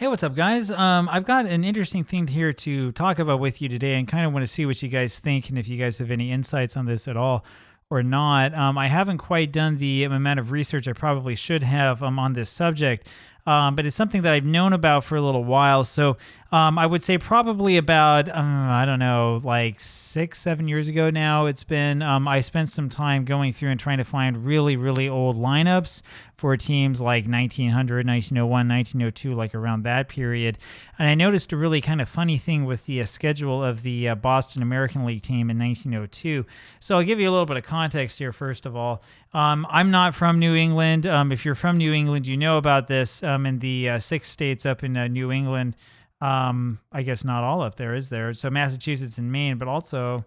Hey, what's up, guys? I've got an interesting thing here to talk about with you today and kind of want to see what you guys think and if you guys have any insights on this at all or not. I haven't quite done the amount of research I probably should have on this subject, but it's something that I've known about for a little while. So I would say probably about, I don't know, like 6, 7 years ago now, it's been, I spent some time going through and trying to find really, really old lineups for teams like 1900, 1901, 1902, like around that period. And I noticed a really kind of funny thing with the schedule of the Boston American League team in 1902. So I'll give you a little bit of context here, first of all. I'm not from New England. If you're from New England, you know about this. In the 6 states up in New England, I guess not all up there, is there? So Massachusetts and Maine, but also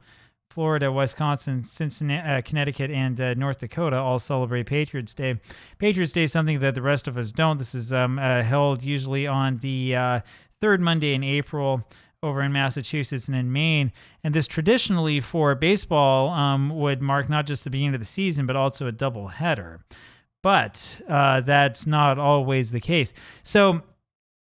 Florida, Wisconsin, Cincinnati, Connecticut, and North Dakota all celebrate Patriots Day. Patriots Day is something that the rest of us don't. This is held usually on the third Monday in April over in Massachusetts and in Maine. And this traditionally for baseball would mark not just the beginning of the season, but also a doubleheader. But that's not always the case. So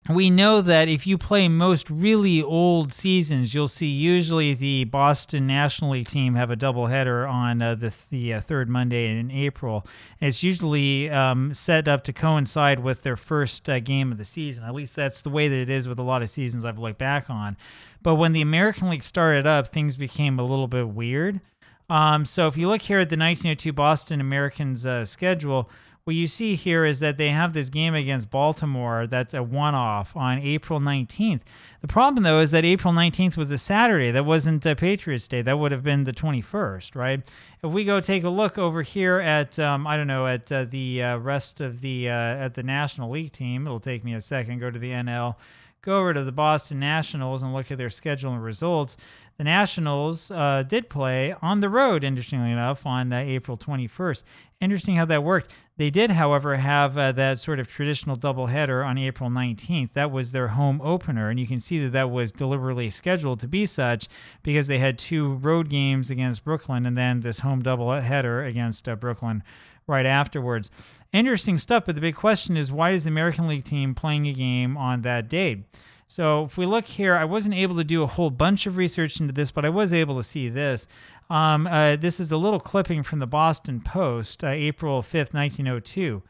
we know that if you play most really old seasons, you'll see usually the Boston National League team have a doubleheader on the third Monday in April. And it's usually set up to coincide with their first game of the season. At least that's the way that it is with a lot of seasons I've looked back on. But when the American League started up, things became a little bit weird. So if you look here at the 1902 Boston Americans schedule, what you see here is that they have this game against Baltimore that's a one-off on April 19th. The problem, though, is that April 19th was a Saturday. That wasn't Patriots Day. That would have been the 21st, right? If we go take a look over here at, at the rest of the at the National League team, it'll take me a second, go to the NL, go over to the Boston Nationals and look at their schedule and results. The Nationals did play on the road, interestingly enough, on April 21st. Interesting how that worked. They did, however, have that sort of traditional doubleheader on April 19th. That was their home opener, and you can see that that was deliberately scheduled to be such because they had 2 road games against Brooklyn and then this home doubleheader against Brooklyn right afterwards. Interesting stuff, but the big question is, why is the American League team playing a game on that date? So if we look here, I wasn't able to do a whole bunch of research into this, but I was able to see this. This is a little clipping from the Boston Post, April 5th, 1902,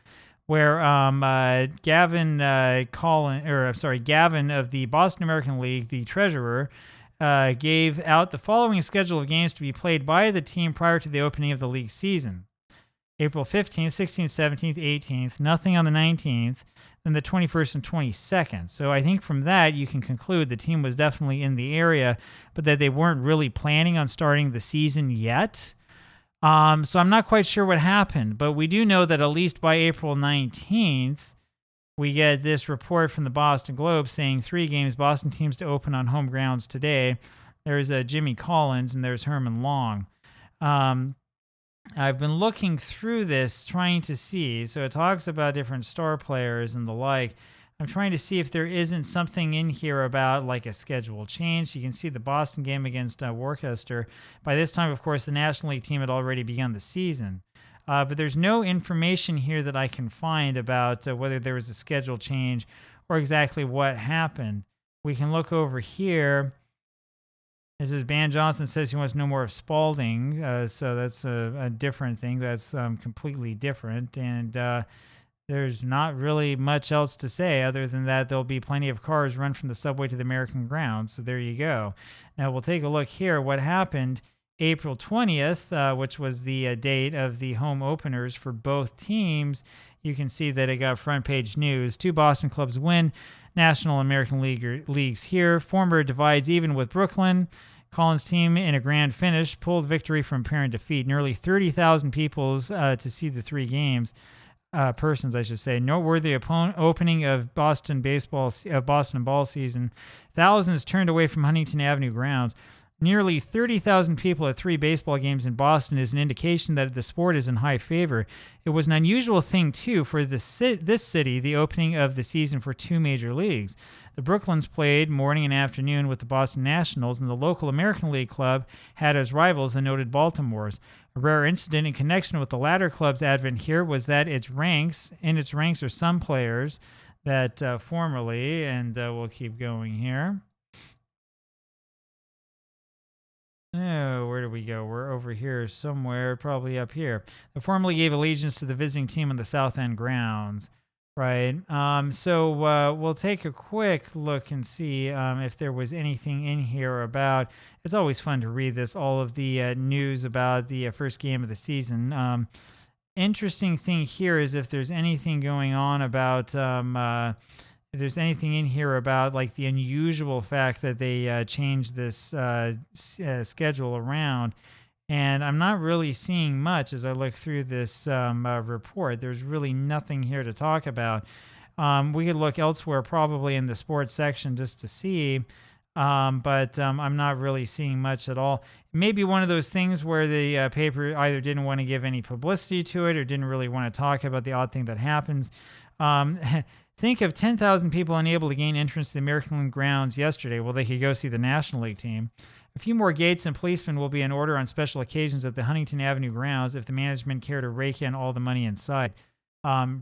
where Gavin of the Boston American League, the treasurer, gave out the following schedule of games to be played by the team prior to the opening of the league season. April 15th, 16th, 17th, 18th, nothing on the 19th, then the 21st and 22nd. So I think from that, you can conclude the team was definitely in the area, but that they weren't really planning on starting the season yet. So I'm not quite sure what happened, but we do know that at least by April 19th, we get this report from the Boston Globe saying 3 games, Boston teams to open on home grounds today. There's Jimmy Collins and there's Herman Long. I've been looking through this, trying to see. So it talks about different star players and the like. I'm trying to see if there isn't something in here about like a schedule change. You can see the Boston game against Worcester. By this time, of course, the National League team had already begun the season. But there's no information here that I can find about whether there was a schedule change or exactly what happened. We can look over here. This is Van Johnson says he wants no more of Spalding, so that's a different thing. That's completely different, and there's not really much else to say other than that there'll be plenty of cars run from the subway to the American grounds, so there you go. Now we'll take a look here. What happened April 20th, which was the date of the home openers for both teams, you can see that it got front page news. 2 Boston clubs win National American Leagues here. Former divides even with Brooklyn. Collins' team in a grand finish pulled victory from apparent defeat. Nearly 30,000 people to see the 3 games. Persons, I should say. Noteworthy opening of Boston ball season. Thousands turned away from Huntington Avenue grounds. Nearly 30,000 people at 3 baseball games in Boston is an indication that the sport is in high favor. It was an unusual thing, too, for this city, the opening of the season for 2 major leagues. The Brooklyns played morning and afternoon with the Boston Nationals, and the local American League club had as rivals the noted Baltimore's. A rare incident in connection with the latter club's advent here was that in its ranks are some players that formerly, and we'll keep going here. Oh, where do we go? We're over here somewhere, probably up here. That formerly gave allegiance to the visiting team on the South End grounds, right? So we'll take a quick look and see if there was anything in here about. It's always fun to read this, all of the news about the first game of the season. Interesting thing here is if there's anything going on about if there's anything in here about like the unusual fact that they changed this schedule around. And I'm not really seeing much as I look through this report. There's really nothing here to talk about. We could look elsewhere, probably in the sports section, just to see. But I'm not really seeing much at all. Maybe one of those things where the paper either didn't want to give any publicity to it or didn't really want to talk about the odd thing that happens. Think of 10,000 people unable to gain entrance to the American League grounds yesterday. Well, they could go see the National League team. A few more gates and policemen will be in order on special occasions at the Huntington Avenue grounds if the management care to rake in all the money inside.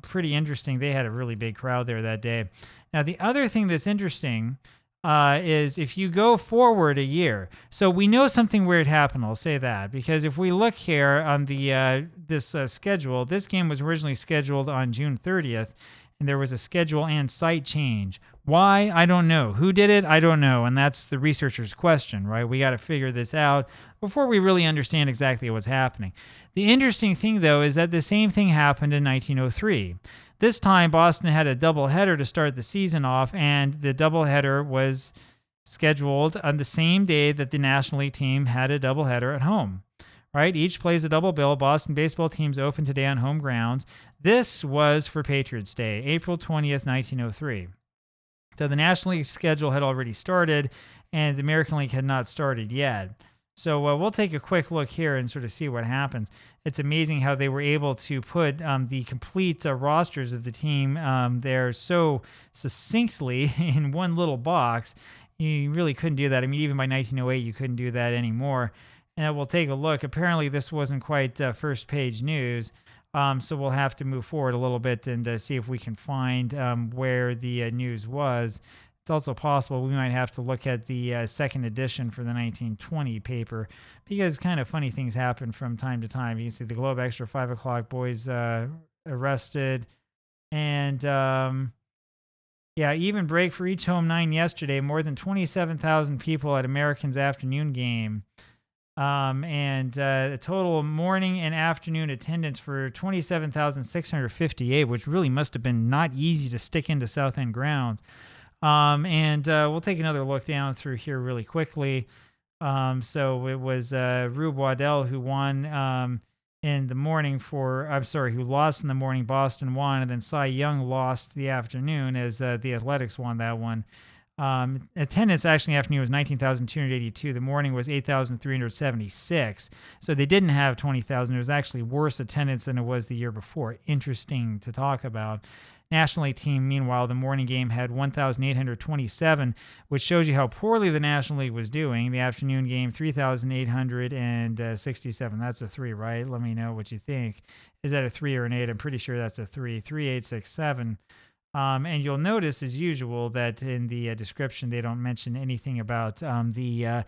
Pretty interesting. They had a really big crowd there that day. Now, the other thing that's interesting is if you go forward a year. So we know something weird happened, I'll say that, because if we look here on the this schedule, this game was originally scheduled on June 30th, and there was a schedule and site change. Why? I don't know. Who did it? I don't know, and that's the researcher's question, right? We got to figure this out before we really understand exactly what's happening. The interesting thing, though, is that the same thing happened in 1903. This time, Boston had a doubleheader to start the season off, and the doubleheader was scheduled on the same day that the National League team had a doubleheader at home. Right? Each plays a double bill. Boston baseball teams open today on home grounds. This was for Patriots Day, April 20th, 1903. So the National League schedule had already started, and the American League had not started yet. So we'll take a quick look here and sort of see what happens. It's amazing how they were able to put the complete rosters of the team there so succinctly in one little box. You really couldn't do that. I mean, even by 1908, you couldn't do that anymore. And we'll take a look. Apparently, this wasn't quite first page news, so we'll have to move forward a little bit and see if we can find where the news was. It's also possible we might have to look at the second edition for the 1920 paper, because kind of funny things happen from time to time. You can see the Globe Extra 5 o'clock boys arrested. And yeah, even break for each home nine yesterday. More than 27,000 people at Americans' afternoon game. And a total morning and afternoon attendance for 27,658, which really must have been not easy to stick into South End grounds. And we'll take another look down through here really quickly. So it was Rube Waddell who won in the morning who lost in the morning. Boston won, and then Cy Young lost the afternoon as the Athletics won that one. Attendance actually in the afternoon was 19,282. The morning was 8,376. So they didn't have 20,000. It was actually worse attendance than it was the year before. Interesting to talk about. National League team, meanwhile, the morning game had 1,827, which shows you how poorly the National League was doing. The afternoon game, 3,867. That's a 3, right? Let me know what you think. Is that a 3 or an 8? I'm pretty sure that's a 3. 3,867. And you'll notice, as usual, that in the description, they don't mention anything about the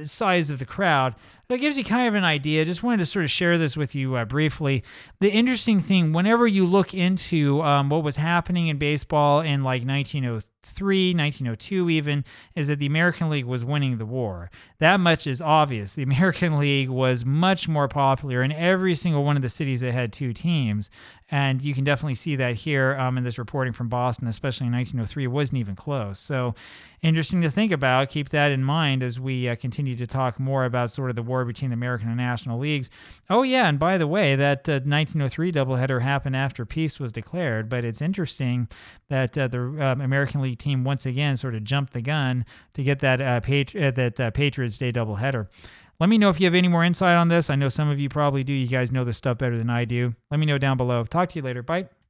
size of the crowd. That gives you kind of an idea. Just wanted to sort of share this with you briefly. The interesting thing, whenever you look into what was happening in baseball in like 1903, 1902 even, is that the American League was winning the war. That much is obvious. The American League was much more popular in every single one of the cities that had two teams. And you can definitely see that here in this reporting from Boston, especially in 1903. It wasn't even close. So interesting to think about. Keep that in mind as we continue to talk more about sort of the war between the American and National Leagues. Oh, yeah, and by the way, that 1903 doubleheader happened after peace was declared, but it's interesting that the American League team once again sort of jumped the gun to get that Patriots Day doubleheader. Let me know if you have any more insight on this. I know some of you probably do. You guys know this stuff better than I do. Let me know down below. Talk to you later. Bye.